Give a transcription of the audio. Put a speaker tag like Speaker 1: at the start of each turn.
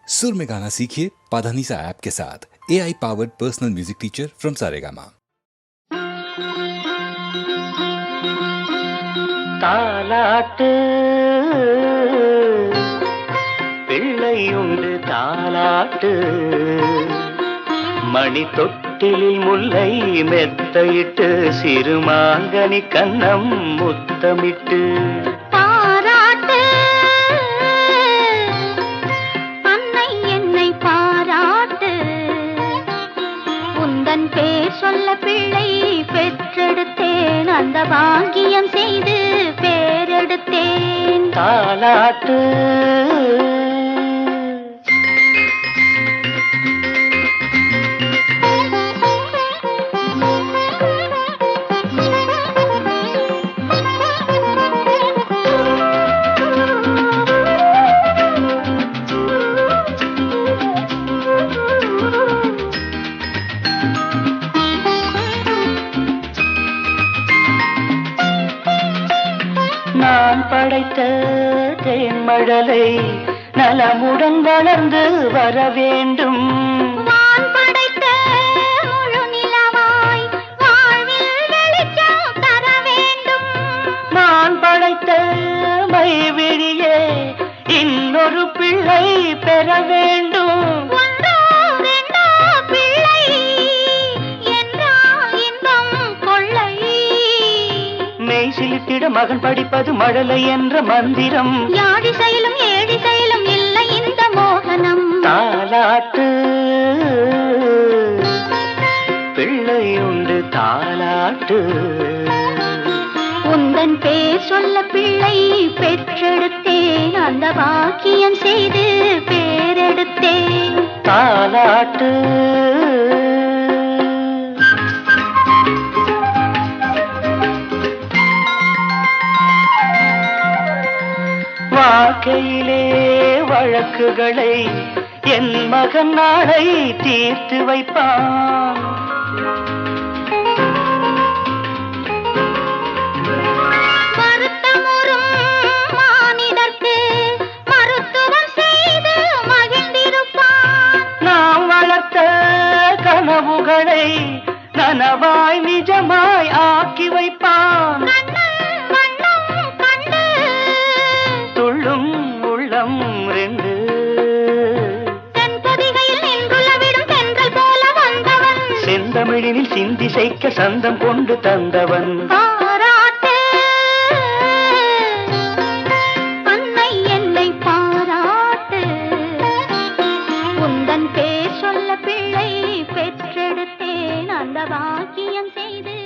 Speaker 1: सुर में गाना सीखिए पाधानीसा ऐप के साथ। AI powered personal music teacher from Saregama.
Speaker 2: தாலாட்டு பிள்ளையுண்டு தாலாட்டு மணி தொட்டிலில் முல்லை மெத்தையிட்டு சிறுமாங்கனி கன்னம் முத்தமிட்டு
Speaker 3: பாராட்டு அன்னை என்னை பாராட்டு உந்தன் பேர் சொல்ல பிள்ளை பெற்றெடுத்தேன் அந்த பாக்கியம் செய்து பேரெடுத்தேன்
Speaker 2: தாலாட்டு நான் படைத்த தேன்மழலை நலமுடன் வளர்ந்து வர வேண்டும்.
Speaker 3: வான் படைத்த முழு நிலவாய் வாழ்வில் வெளிச்சம் தர வேண்டும்.
Speaker 2: நான் படைத்த மைவிழியே இன்னொரு பிள்ளை பெற வேண்டும்.
Speaker 3: ஒன்றோ ரெண்டோ பிள்ளை என்றால் இன்பம் கொள்ளை.
Speaker 2: மெய் சிலித்திட மகன் படிப்பது மழலை என்ற மந்திரம்.
Speaker 3: யாழி செயலும் ஏழி செயலும் இல்லை இந்த மோகனம்.
Speaker 2: தாலாட்டு பிள்ளையுண்டு தாலாட்டு
Speaker 3: உந்தன் பேர் சொல்ல பிள்ளை பெற்றெடுத்தேன் அந்த பாக்கியம் செய்து பேரெடுத்தேன்
Speaker 2: தாலாட்டு வாழ்க்கையிலே வழக்குகளை என் மகன் நாளை தீர்த்து வைப்பான்.
Speaker 3: வருத்தமுறும் மானிடர்க்கு மருத்துவம் செய்து மகிழ்ந்திருப்பான்.
Speaker 2: நாம் வளர்த்த கனவுகளை நனவாய் நிஜமாய் ஆக்கி வைப்பான்.
Speaker 3: கண்ணன் வண்ணம் கண்டு
Speaker 2: துள்ளும் உள்ளம் ரெண்டு
Speaker 3: தென்பொதிகையில் நின்றுளவிடும் தென்றல் போல வந்தவன்.
Speaker 2: செந்தமிழினில் சிந்தி செய்க்க சந்தம் கொண்டு தந்தவன்.
Speaker 3: பாராட்டு அன்னை என்னை பாராட்டு உந்தன் பேர் சொல்ல பிள்ளை பெற்றெடுத்தேன் அந்த பாக்கியம் செய்து